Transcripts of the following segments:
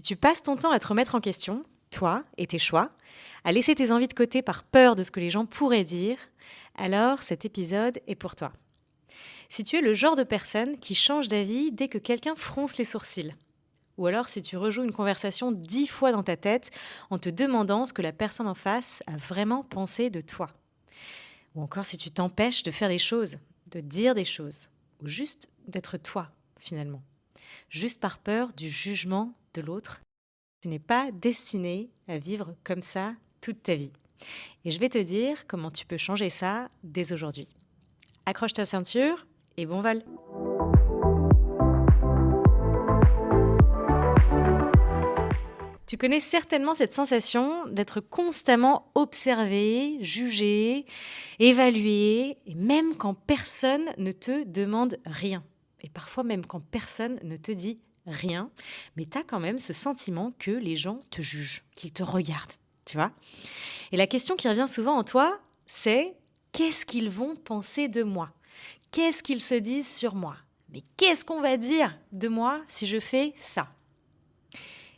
Si tu passes ton temps à te remettre en question, toi et tes choix, à laisser tes envies de côté par peur de ce que les gens pourraient dire, alors cet épisode est pour toi. Si tu es le genre de personne qui change d'avis dès que quelqu'un fronce les sourcils, ou alors si tu rejoues une conversation 10 fois dans ta tête en te demandant ce que la personne en face a vraiment pensé de toi, ou encore si tu t'empêches de faire des choses, de dire des choses, ou juste d'être toi finalement, juste par peur du jugement de l'autre. Tu n'es pas destiné à vivre comme ça toute ta vie. Et je vais te dire comment tu peux changer ça dès aujourd'hui. Accroche ta ceinture et bon vol. Tu connais certainement cette sensation d'être constamment observé, jugé, évalué, et même quand personne ne te demande rien. Et parfois même quand personne ne te dit rien, mais tu as quand même ce sentiment que les gens te jugent, qu'ils te regardent, tu vois. Et la question qui revient souvent en toi, c'est: qu'est-ce qu'ils vont penser de moi? Qu'est-ce qu'ils se disent sur moi? Mais qu'est-ce qu'on va dire de moi si je fais ça?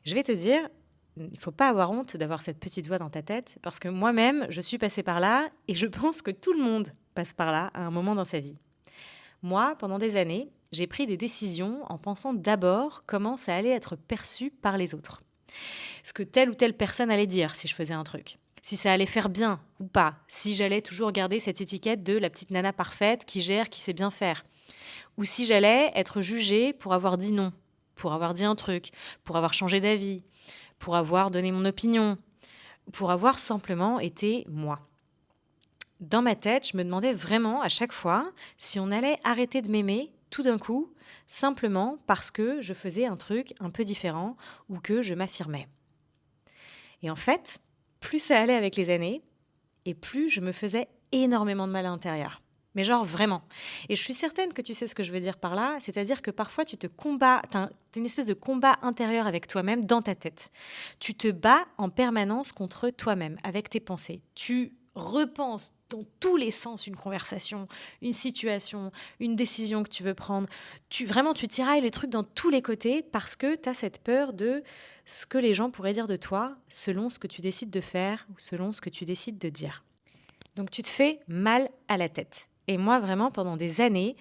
Je vais te dire, il ne faut pas avoir honte d'avoir cette petite voix dans ta tête, parce que moi-même, je suis passée par là et je pense que tout le monde passe par là à un moment dans sa vie. Moi, pendant des années, j'ai pris des décisions en pensant d'abord comment ça allait être perçu par les autres. Ce que telle ou telle personne allait dire si je faisais un truc. Si ça allait faire bien ou pas. Si j'allais toujours garder cette étiquette de la petite nana parfaite qui gère, qui sait bien faire. Ou si j'allais être jugée pour avoir dit non, pour avoir dit un truc, pour avoir changé d'avis, pour avoir donné mon opinion, pour avoir simplement été moi. Dans ma tête, je me demandais vraiment à chaque fois si on allait arrêter de m'aimer tout d'un coup, simplement parce que je faisais un truc un peu différent ou que je m'affirmais. Et en fait, plus ça allait avec les années, et plus je me faisais énormément de mal à l'intérieur. Mais genre vraiment. Et je suis certaine que tu sais ce que je veux dire par là, c'est-à-dire que parfois tu te combats, tu as une espèce de combat intérieur avec toi-même dans ta tête. Tu te bats en permanence contre toi-même, avec tes pensées. Tu repenses dans tous les sens une conversation, une situation, une décision que tu veux prendre. Tu tirailles les trucs dans tous les côtés parce que tu as cette peur de ce que les gens pourraient dire de toi selon ce que tu décides de faire ou selon ce que tu décides de dire. Donc tu te fais mal à la tête. Et moi, vraiment, pendant des années,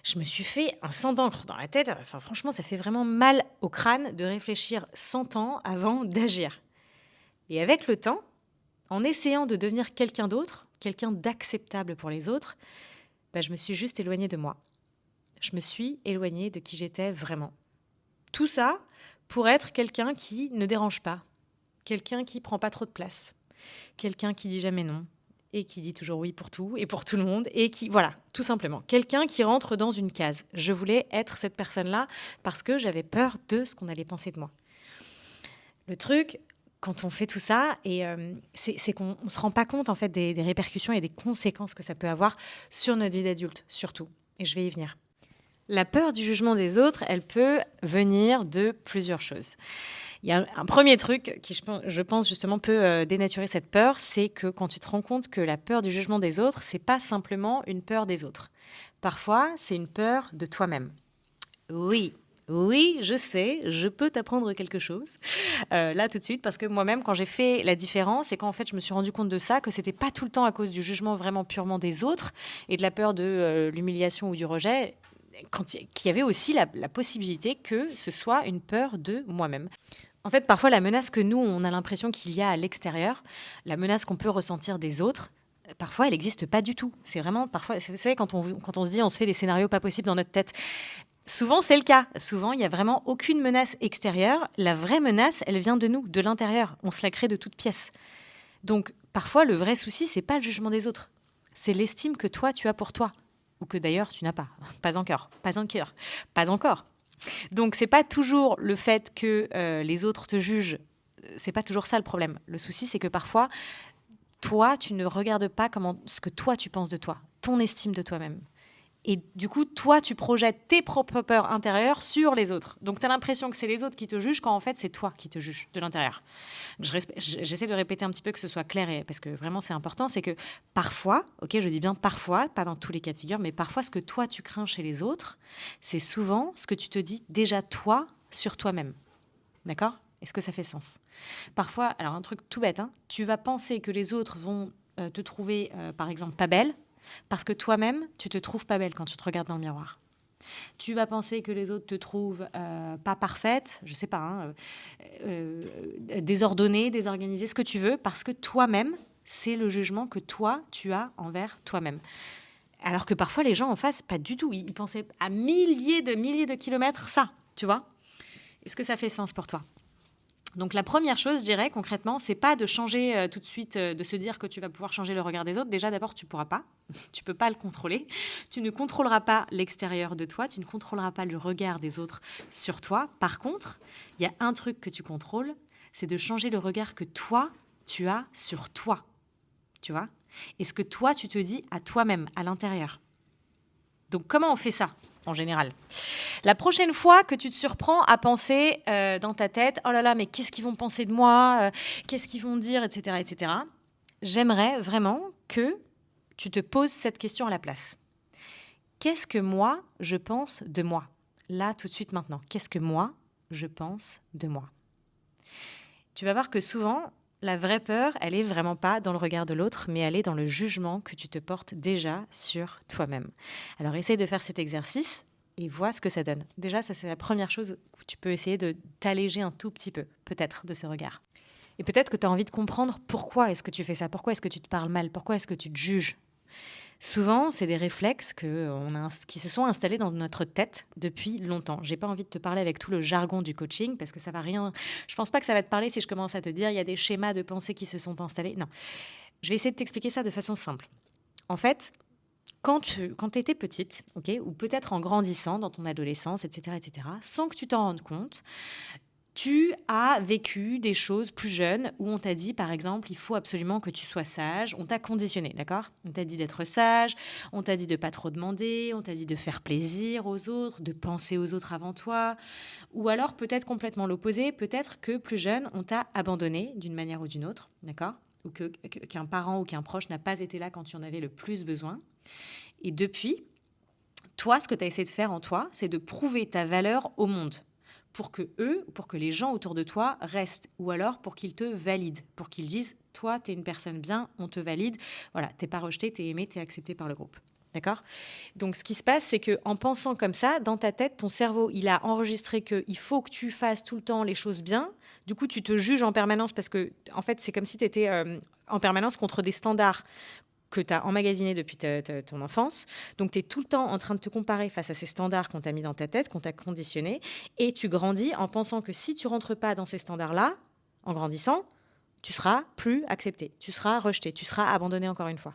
je me suis fait un sang d'encre dans la tête. Enfin, franchement, ça fait vraiment mal au crâne de réfléchir 100 ans avant d'agir. Et avec le temps, en essayant de devenir quelqu'un d'autre, quelqu'un d'acceptable pour les autres, je me suis juste éloignée de moi. Je me suis éloignée de qui j'étais vraiment. Tout ça pour être quelqu'un qui ne dérange pas, quelqu'un qui prend pas trop de place, quelqu'un qui dit jamais non, et qui dit toujours oui pour tout et pour tout le monde, et qui, voilà, tout simplement, quelqu'un qui rentre dans une case. Je voulais être cette personne-là parce que j'avais peur de ce qu'on allait penser de moi. Le truc, quand on fait tout ça, c'est qu'on ne se rend pas compte en fait des répercussions et des conséquences que ça peut avoir sur notre vie d'adulte, surtout. Et je vais y venir. La peur du jugement des autres, elle peut venir de plusieurs choses. Il y a un premier truc qui, je pense justement, peut dénaturer cette peur, c'est que quand tu te rends compte que la peur du jugement des autres, c'est pas simplement une peur des autres. Parfois, c'est une peur de toi-même. Oui, oui, je sais, je peux t'apprendre quelque chose là tout de suite, parce que moi-même, quand j'ai fait la différence et quand en fait je me suis rendu compte de ça, que c'était pas tout le temps à cause du jugement vraiment purement des autres et de la peur de l'humiliation ou du rejet, qu'il y avait aussi la possibilité que ce soit une peur de moi-même. En fait, parfois, la menace que nous, on a l'impression qu'il y a à l'extérieur, la menace qu'on peut ressentir des autres, parfois, elle n'existe pas du tout. C'est vraiment, parfois, vous savez, quand on se dit, on se fait des scénarios pas possibles dans notre tête. Souvent, c'est le cas. Souvent, il n'y a vraiment aucune menace extérieure. La vraie menace, elle vient de nous, de l'intérieur. On se la crée de toutes pièces. Donc, parfois, le vrai souci, c'est pas le jugement des autres. C'est l'estime que toi, tu as pour toi. Ou que d'ailleurs, tu n'as pas. Pas encore. Pas encore. Pas encore. Donc, c'est pas toujours le fait que les autres te jugent. C'est pas toujours ça le problème. Le souci, c'est que parfois, toi, tu ne regardes pas ce que toi, tu penses de toi. Ton estime de toi-même. Et du coup, toi, tu projettes tes propres peurs intérieures sur les autres. Donc, tu as l'impression que c'est les autres qui te jugent quand en fait, c'est toi qui te juges de l'intérieur. J'essaie de répéter un petit peu que ce soit clair, parce que vraiment, c'est important. C'est que parfois, ok, je dis bien parfois, pas dans tous les cas de figure, mais parfois, ce que toi, tu crains chez les autres, c'est souvent ce que tu te dis déjà toi sur toi-même. D'accord ? Est-ce que ça fait sens? Parfois, alors un truc tout bête, hein, tu vas penser que les autres vont te trouver, par exemple, pas belle, parce que toi-même, tu te trouves pas belle quand tu te regardes dans le miroir. Tu vas penser que les autres te trouvent pas parfaite, je sais pas, hein, désordonnée, désorganisée, ce que tu veux, parce que toi-même, c'est le jugement que toi, tu as envers toi-même. Alors que parfois, les gens en face, pas du tout. Ils pensaient à milliers de kilomètres ça, tu vois. Est-ce que ça fait sens pour toi? Donc la première chose, je dirais concrètement, c'est pas de changer tout de suite, de se dire que tu vas pouvoir changer le regard des autres. Déjà, d'abord, tu pourras pas. Tu peux pas le contrôler. Tu ne contrôleras pas l'extérieur de toi. Tu ne contrôleras pas le regard des autres sur toi. Par contre, il y a un truc que tu contrôles, c'est de changer le regard que toi, tu as sur toi. Tu vois? Et ce que toi, tu te dis à toi-même, à l'intérieur. Donc comment on fait ça, en général? La prochaine fois que tu te surprends à penser dans ta tête, oh là là, mais qu'est-ce qu'ils vont penser de moi, qu'est-ce qu'ils vont dire, etc., etc., j'aimerais vraiment que tu te poses cette question à la place. Qu'est-ce que moi, je pense de moi? Là, tout de suite, maintenant. Qu'est-ce que moi, je pense de moi? Tu vas voir que souvent, la vraie peur, elle est vraiment pas dans le regard de l'autre, mais elle est dans le jugement que tu te portes déjà sur toi-même. Alors, essaye de faire cet exercice et vois ce que ça donne. Déjà, ça, c'est la première chose où tu peux essayer de t'alléger un tout petit peu, peut-être, de ce regard. Et peut-être que tu as envie de comprendre pourquoi est-ce que tu fais ça, pourquoi est-ce que tu te parles mal, pourquoi est-ce que tu te juges. Souvent, c'est des réflexes qui se sont installés dans notre tête depuis longtemps. J'ai pas envie de te parler avec tout le jargon du coaching parce que ça va rien. Je pense pas que ça va te parler si je commence à te dire il y a des schémas de pensée qui se sont installés. Non, je vais essayer de t'expliquer ça de façon simple. En fait, quand tu étais petite, ok, ou peut-être en grandissant dans ton adolescence, etc., sans que tu t'en rendes compte, tu as vécu des choses plus jeunes où on t'a dit, par exemple, il faut absolument que tu sois sage. On t'a conditionné, d'accord? On t'a dit d'être sage, on t'a dit de pas trop demander, on t'a dit de faire plaisir aux autres, de penser aux autres avant toi. Ou alors, peut-être complètement l'opposé, peut-être que plus jeune, on t'a abandonné d'une manière ou d'une autre, d'accord? Ou qu'un parent ou qu'un proche n'a pas été là quand tu en avais le plus besoin. Et depuis, toi, ce que tu as essayé de faire en toi, c'est de prouver ta valeur au monde pour que les gens autour de toi restent, ou alors pour qu'ils te valident, pour qu'ils disent, toi, tu es une personne bien, on te valide, voilà, t'es pas rejeté, t'es aimé, t'es accepté par le groupe. D'accord? Donc, ce qui se passe, c'est que en pensant comme ça, dans ta tête, ton cerveau, il a enregistré qu'il faut que tu fasses tout le temps les choses bien. Du coup, tu te juges en permanence parce que, en fait, c'est comme si tu étais en permanence contre des standards que tu as emmagasiné depuis ton enfance. Donc, tu es tout le temps en train de te comparer face à ces standards qu'on t'a mis dans ta tête, qu'on t'a conditionné. Et tu grandis en pensant que si tu rentres pas dans ces standards-là, en grandissant, tu seras plus accepté, tu seras rejeté, tu seras abandonné encore une fois.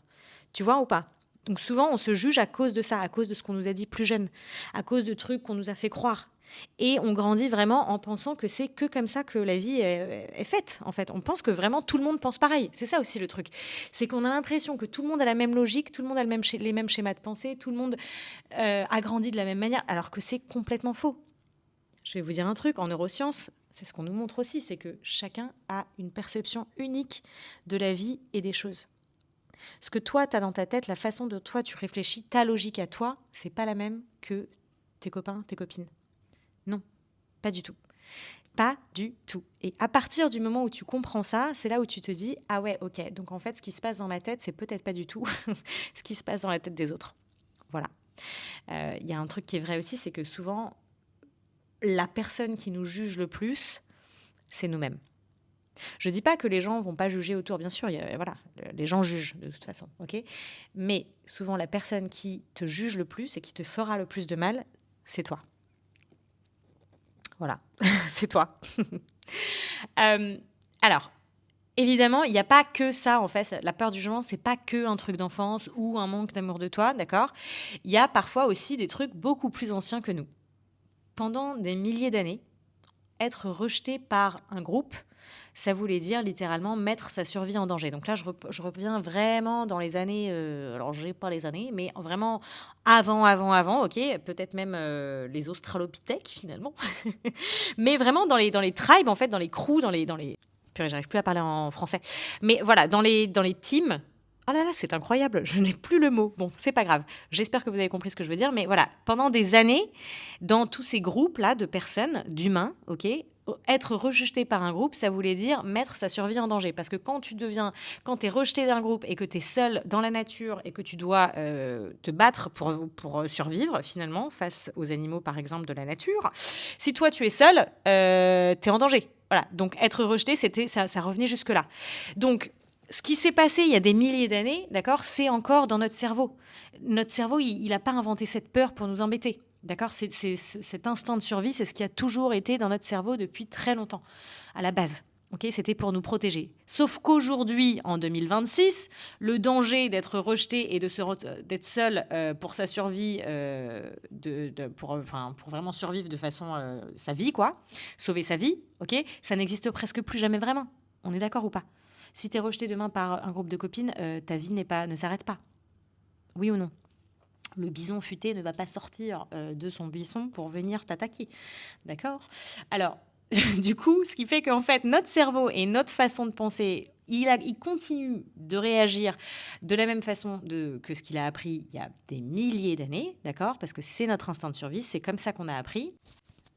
Tu vois ou pas? Donc souvent, on se juge à cause de ça, à cause de ce qu'on nous a dit plus jeune, à cause de trucs qu'on nous a fait croire. Et on grandit vraiment en pensant que c'est que comme ça que la vie est faite, en fait. On pense que vraiment tout le monde pense pareil. C'est ça aussi le truc. C'est qu'on a l'impression que tout le monde a la même logique, tout le monde a les mêmes schémas de pensée, tout le monde a grandi de la même manière, alors que c'est complètement faux. Je vais vous dire un truc, en neurosciences, c'est ce qu'on nous montre aussi, c'est que chacun a une perception unique de la vie et des choses. Ce que toi, tu as dans ta tête, la façon dont toi, tu réfléchis, ta logique à toi, c'est pas la même que tes copains, tes copines. Non, pas du tout. Pas du tout. Et à partir du moment où tu comprends ça, c'est là où tu te dis, ah ouais, ok, donc en fait, ce qui se passe dans ma tête, c'est peut-être pas du tout ce qui se passe dans la tête des autres. Voilà. Il y a un truc qui est vrai aussi, c'est que souvent, la personne qui nous juge le plus, c'est nous-mêmes. Je dis pas que les gens vont pas juger autour, bien sûr, voilà, les gens jugent de toute façon, ok. Mais souvent, la personne qui te juge le plus et qui te fera le plus de mal, c'est toi. Voilà, c'est toi. Alors, évidemment, il n'y a pas que ça, en fait. La peur du jugement, c'est pas que un truc d'enfance ou un manque d'amour de toi, d'accord? Il y a parfois aussi des trucs beaucoup plus anciens que nous. Pendant des milliers d'années, être rejeté par un groupe, ça voulait dire littéralement mettre sa survie en danger. Donc là, je reviens vraiment dans les années, alors j'ai pas les années, mais vraiment avant, ok, peut-être même les australopithèques finalement, mais vraiment dans les tribes, en fait, dans les crews, purée, j'arrive plus à parler en français, mais voilà, dans les teams. Oh là là, c'est incroyable, je n'ai plus le mot. Bon, c'est pas grave. J'espère que vous avez compris ce que je veux dire. Mais voilà, pendant des années, dans tous ces groupes-là de personnes, d'humains, ok, être rejeté par un groupe, ça voulait dire mettre sa survie en danger. Parce que quand tu es rejeté d'un groupe et que tu es seul dans la nature et que tu dois te battre pour survivre finalement face aux animaux par exemple de la nature, si toi tu es seul, tu es en danger. Voilà. Donc être rejeté, ça revenait jusque-là. Donc ce qui s'est passé il y a des milliers d'années, d'accord, c'est encore dans notre cerveau. Notre cerveau, il n'a pas inventé cette peur pour nous embêter. D'accord, cet instinct de survie, c'est ce qui a toujours été dans notre cerveau depuis très longtemps, à la base. Okay, c'était pour nous protéger. Sauf qu'aujourd'hui, en 2026, le danger d'être rejeté et d'être seul pour sa survie, pour vraiment survivre de façon sa vie, quoi, sauver sa vie, okay, ça n'existe presque plus jamais vraiment. On est d'accord ou pas? Si tu es rejeté demain par un groupe de copines, ta vie ne s'arrête pas. Oui ou non? Le bison futé ne va pas sortir de son buisson pour venir t'attaquer. D'accord? Alors, du coup, ce qui fait qu'en fait, notre cerveau et notre façon de penser, il continue de réagir de la même façon que ce qu'il a appris il y a des milliers d'années, d'accord? Parce que c'est notre instinct de survie, c'est comme ça qu'on a appris.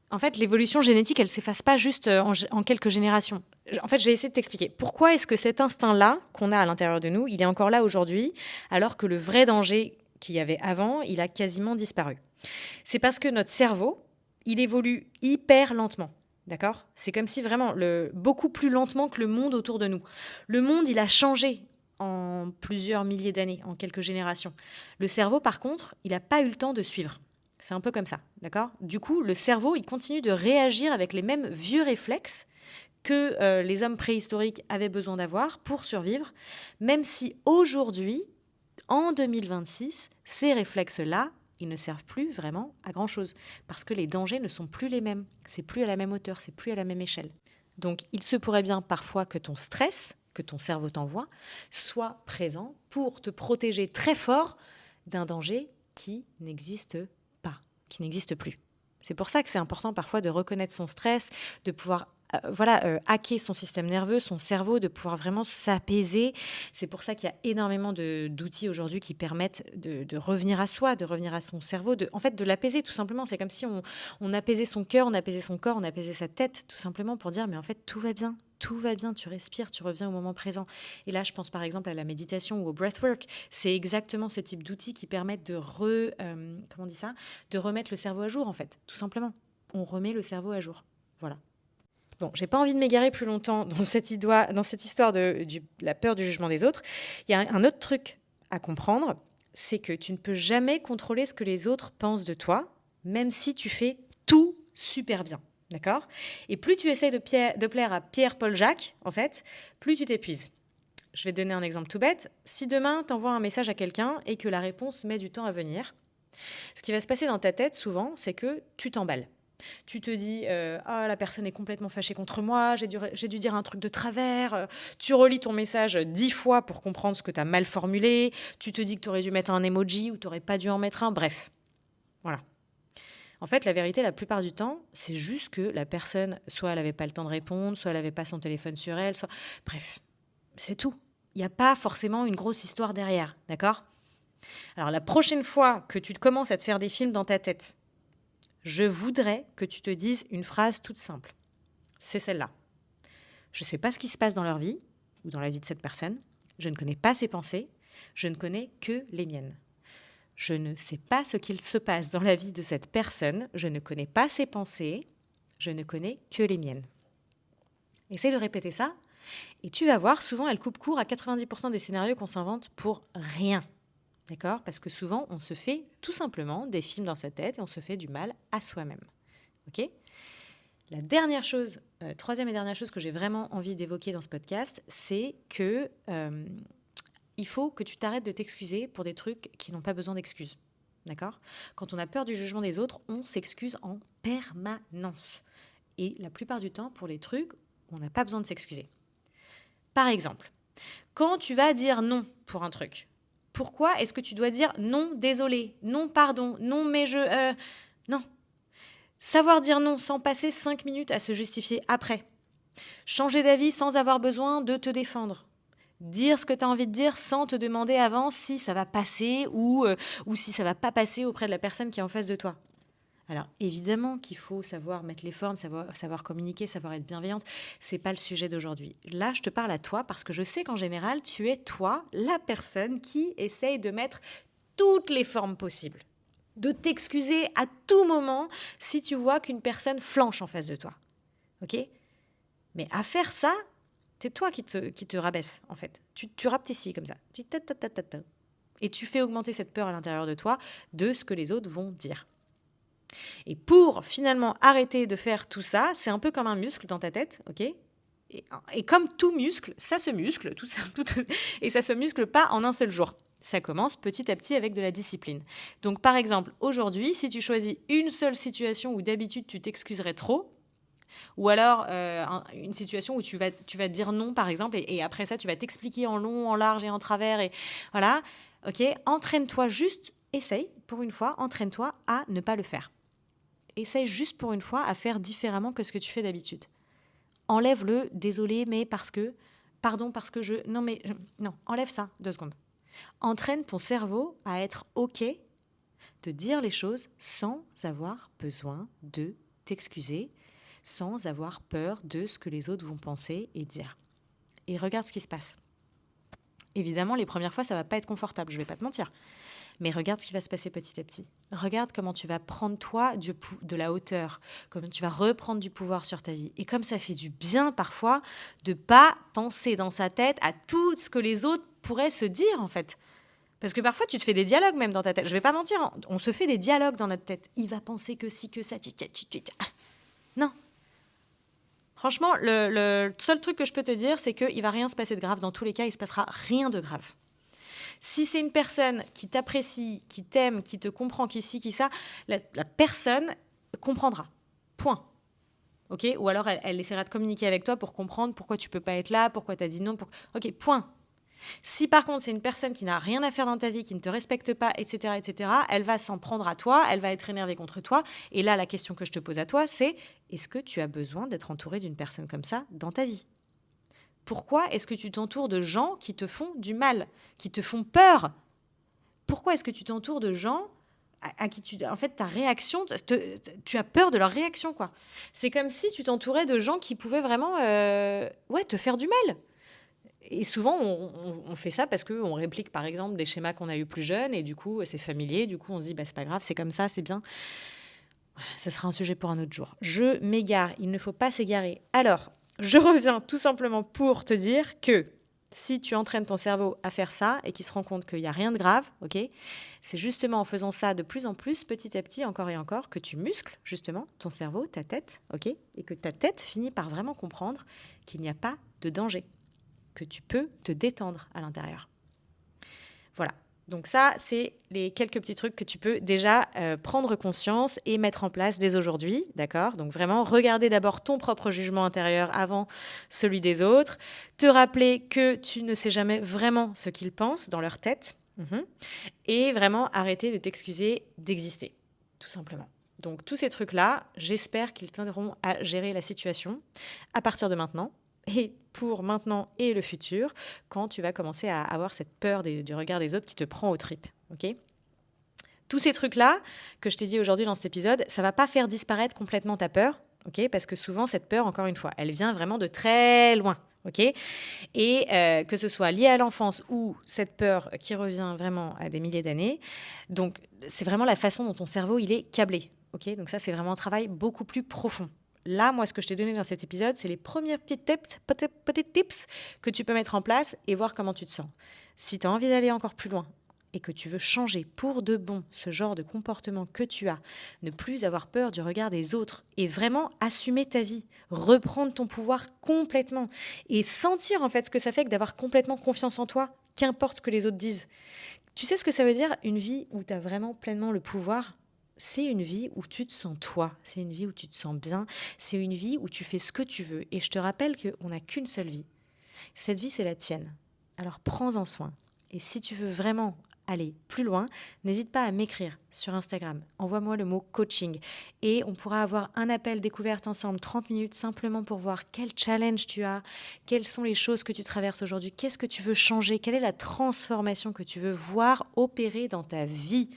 En fait, l'évolution génétique, elle ne s'efface pas juste en quelques générations. En fait, je vais essayer de t'expliquer. Pourquoi est-ce que cet instinct-là, qu'on a à l'intérieur de nous, il est encore là aujourd'hui, alors que le vrai danger qu'il y avait avant, il a quasiment disparu? C'est parce que notre cerveau, il évolue hyper lentement. D'accord? C'est comme si vraiment, beaucoup plus lentement que le monde autour de nous. Le monde, il a changé en plusieurs milliers d'années, en quelques générations. Le cerveau, par contre, il n'a pas eu le temps de suivre. C'est un peu comme ça, d'accord? Du coup, le cerveau, il continue de réagir avec les mêmes vieux réflexes que les hommes préhistoriques avaient besoin d'avoir pour survivre, même si aujourd'hui, en 2026, ces réflexes-là, ils ne servent plus vraiment à grand-chose, parce que les dangers ne sont plus les mêmes. C'est plus à la même hauteur, c'est plus à la même échelle. Donc, il se pourrait bien parfois que ton stress, que ton cerveau t'envoie, soit présent pour te protéger très fort d'un danger qui n'existe qui n'existe plus. C'est pour ça que c'est important parfois de reconnaître son stress, de pouvoir hacker son système nerveux, son cerveau, de pouvoir vraiment s'apaiser. C'est pour ça qu'il y a énormément d'outils aujourd'hui qui permettent de revenir à soi, de revenir à son cerveau, de l'apaiser tout simplement. C'est comme si on apaisait son cœur, on apaisait son corps, on apaisait sa tête, tout simplement pour dire mais en fait tout va bien, tu respires, tu reviens au moment présent. Et là, je pense par exemple à la méditation ou au breathwork. C'est exactement ce type d'outils qui permettent de remettre le cerveau à jour en fait, tout simplement. On remet le cerveau à jour. Voilà. Bon, j'ai pas envie de m'égarer plus longtemps dans cette histoire de la peur du jugement des autres. Il y a un autre truc à comprendre, c'est que tu ne peux jamais contrôler ce que les autres pensent de toi, même si tu fais tout super bien. D'accord? Et plus tu essayes de plaire à Pierre, Paul, Jacques, en fait, plus tu t'épuises. Je vais te donner un exemple tout bête. Si demain, tu envoies un message à quelqu'un et que la réponse met du temps à venir, ce qui va se passer dans ta tête souvent, c'est que tu t'emballes. Tu te dis ah, la personne est complètement fâchée contre moi, j'ai dû dire un truc de travers. Tu relis ton message 10 fois pour comprendre ce que tu as mal formulé. Tu te dis que tu aurais dû mettre un emoji ou tu n'aurais pas dû en mettre un. Bref, voilà. En fait, la vérité, la plupart du temps, c'est juste que la personne, soit elle n'avait pas le temps de répondre, soit elle n'avait pas son téléphone sur elle, soit... Bref, c'est tout. Il n'y a pas forcément une grosse histoire derrière, d'accord? Alors, la prochaine fois que tu commences à te faire des films dans ta tête, je voudrais que tu te dises une phrase toute simple. C'est celle-là. Je ne sais pas ce qui se passe dans leur vie ou dans la vie de cette personne. Je ne connais pas ses pensées. Je ne connais que les miennes. Je ne sais pas ce qu'il se passe dans la vie de cette personne. Je ne connais pas ses pensées. Je ne connais que les miennes. Essaye de répéter ça et tu vas voir, souvent elle coupe court à 90% des scénarios qu'on s'invente pour rien. D'accord? Parce que souvent, on se fait tout simplement des films dans sa tête et on se fait du mal à soi-même. Ok? La dernière chose, troisième et dernière chose que j'ai vraiment envie d'évoquer dans ce podcast, c'est que il faut que tu t'arrêtes de t'excuser pour des trucs qui n'ont pas besoin d'excuses. D'accord? Quand on a peur du jugement des autres, on s'excuse en permanence. Et la plupart du temps, pour les trucs, on n'a pas besoin de s'excuser. Par exemple, quand tu vas dire non pour un truc, pourquoi est-ce que tu dois dire non, désolé, non, pardon, non, mais je... Non. Savoir dire non sans passer 5 minutes à se justifier après. Changer d'avis sans avoir besoin de te défendre. Dire ce que tu as envie de dire sans te demander avant si ça va passer ou si ça va pas passer auprès de la personne qui est en face de toi. Alors évidemment qu'il faut savoir mettre les formes, savoir communiquer, savoir être bienveillante. C'est pas le sujet d'aujourd'hui. Là, je te parle à toi parce que je sais qu'en général, tu es toi, la personne qui essaye de mettre toutes les formes possibles, de t'excuser à tout moment si tu vois qu'une personne flanche en face de toi. Ok ? Mais à faire ça, c'est toi qui te rabaisse, en fait. Tu rapetissais comme ça. Et tu fais augmenter cette peur à l'intérieur de toi de ce que les autres vont dire. Et pour finalement arrêter de faire tout ça, c'est un peu comme un muscle dans ta tête, ok ? Et comme tout muscle, ça se muscle, et ça se muscle pas en un seul jour. Ça commence petit à petit avec de la discipline. Donc par exemple, aujourd'hui, si tu choisis une seule situation où d'habitude tu t'excuserais trop, ou alors une situation où tu vas dire non, par exemple, et après ça, tu vas t'expliquer en long, en large et en travers. Et voilà, ok, entraîne-toi juste, essaye pour une fois, entraîne-toi à ne pas le faire. Essaye juste pour une fois à faire différemment que ce que tu fais d'habitude. Enlève le désolé, mais parce que, pardon, parce que je. Non, mais non, enlève ça, 2 secondes. Entraîne ton cerveau à être ok de dire les choses sans avoir besoin de t'excuser, sans avoir peur de ce que les autres vont penser et dire. Et regarde ce qui se passe. Évidemment, les premières fois, ça va pas être confortable, je vais pas te mentir. Mais regarde ce qui va se passer petit à petit. Regarde comment tu vas prendre toi de la hauteur, comment tu vas reprendre du pouvoir sur ta vie. Et comme ça fait du bien parfois de pas penser dans sa tête à tout ce que les autres pourraient se dire en fait. Parce que parfois, tu te fais des dialogues même dans ta tête. Je vais pas mentir, on se fait des dialogues dans notre tête. Il va penser que si, que ça. Non. Franchement, le seul truc que je peux te dire, c'est qu'il va rien se passer de grave. Dans tous les cas, il se passera rien de grave. Si c'est une personne qui t'apprécie, qui t'aime, qui te comprend, qui ci, qui ça, la personne comprendra. Point. Ok ? Ou alors, elle essaiera de communiquer avec toi pour comprendre pourquoi tu peux pas être là, pourquoi tu as dit non. Ok, point. Si par contre c'est une personne qui n'a rien à faire dans ta vie, qui ne te respecte pas, etc., elle va s'en prendre à toi, elle va être énervée contre toi. Et là, la question que je te pose à toi, c'est est-ce que tu as besoin d'être entouré d'une personne comme ça dans ta vie ? Pourquoi est-ce que tu t'entoures de gens qui te font du mal, qui te font peur ? Pourquoi est-ce que tu t'entoures de gens à qui en fait, ta réaction, tu as peur de leur réaction, quoi. C'est comme si tu t'entourais de gens qui pouvaient vraiment te faire du mal. Et souvent, on fait ça parce qu'on réplique, par exemple, des schémas qu'on a eu plus jeunes, et du coup, c'est familier. Du coup, on se dit, c'est pas grave, c'est comme ça, c'est bien. Ce sera un sujet pour un autre jour. Je m'égare, il ne faut pas s'égarer. Alors, je reviens tout simplement pour te dire que si tu entraînes ton cerveau à faire ça et qu'il se rend compte qu'il n'y a rien de grave, ok, c'est justement en faisant ça de plus en plus, petit à petit, encore et encore, que tu muscles justement ton cerveau, ta tête, ok, et que ta tête finit par vraiment comprendre qu'il n'y a pas de danger, que tu peux te détendre à l'intérieur. Voilà. Donc ça, c'est les quelques petits trucs que tu peux déjà prendre conscience et mettre en place dès aujourd'hui, d'accord ? Donc vraiment, regarder d'abord ton propre jugement intérieur avant celui des autres, te rappeler que tu ne sais jamais vraiment ce qu'ils pensent dans leur tête, et vraiment arrêter de t'excuser d'exister, tout simplement. Donc tous ces trucs-là, j'espère qu'ils t'aideront à gérer la situation à partir de maintenant, et pour maintenant et le futur, quand tu vas commencer à avoir cette peur du regard des autres qui te prend aux tripes. Okay ? Tous ces trucs-là que je t'ai dit aujourd'hui dans cet épisode, ça ne va pas faire disparaître complètement ta peur, okay ? Parce que souvent, cette peur, encore une fois, elle vient vraiment de très loin. Okay ? Et que ce soit lié à l'enfance ou cette peur qui revient vraiment à des milliers d'années, donc c'est vraiment la façon dont ton cerveau il est câblé. Okay ? Donc ça, c'est vraiment un travail beaucoup plus profond. Là, moi, ce que je t'ai donné dans cet épisode, c'est les premiers petits tips que tu peux mettre en place et voir comment tu te sens. Si tu as envie d'aller encore plus loin et que tu veux changer pour de bon ce genre de comportement que tu as, ne plus avoir peur du regard des autres et vraiment assumer ta vie, reprendre ton pouvoir complètement et sentir en fait ce que ça fait que d'avoir complètement confiance en toi, qu'importe ce que les autres disent. Tu sais ce que ça veut dire, une vie où tu as vraiment pleinement le pouvoir ? C'est une vie où tu te sens toi, c'est une vie où tu te sens bien, c'est une vie où tu fais ce que tu veux. Et je te rappelle qu'on n'a qu'une seule vie. Cette vie, c'est la tienne. Alors prends-en soin. Et si tu veux vraiment aller plus loin, n'hésite pas à m'écrire sur Instagram. Envoie-moi le mot coaching et on pourra avoir un appel découverte ensemble, 30 minutes, simplement pour voir quel challenge tu as, quelles sont les choses que tu traverses aujourd'hui, qu'est-ce que tu veux changer, quelle est la transformation que tu veux voir opérer dans ta vie.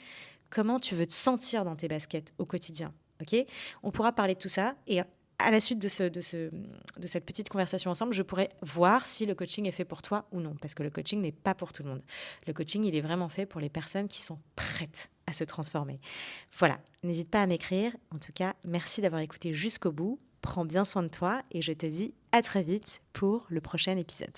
Comment tu veux te sentir dans tes baskets au quotidien ? OK? On pourra parler de tout ça et à la suite de cette petite conversation ensemble, je pourrai voir si le coaching est fait pour toi ou non. Parce que le coaching n'est pas pour tout le monde. Le coaching, il est vraiment fait pour les personnes qui sont prêtes à se transformer. Voilà, n'hésite pas à m'écrire. En tout cas, merci d'avoir écouté jusqu'au bout. Prends bien soin de toi et je te dis à très vite pour le prochain épisode.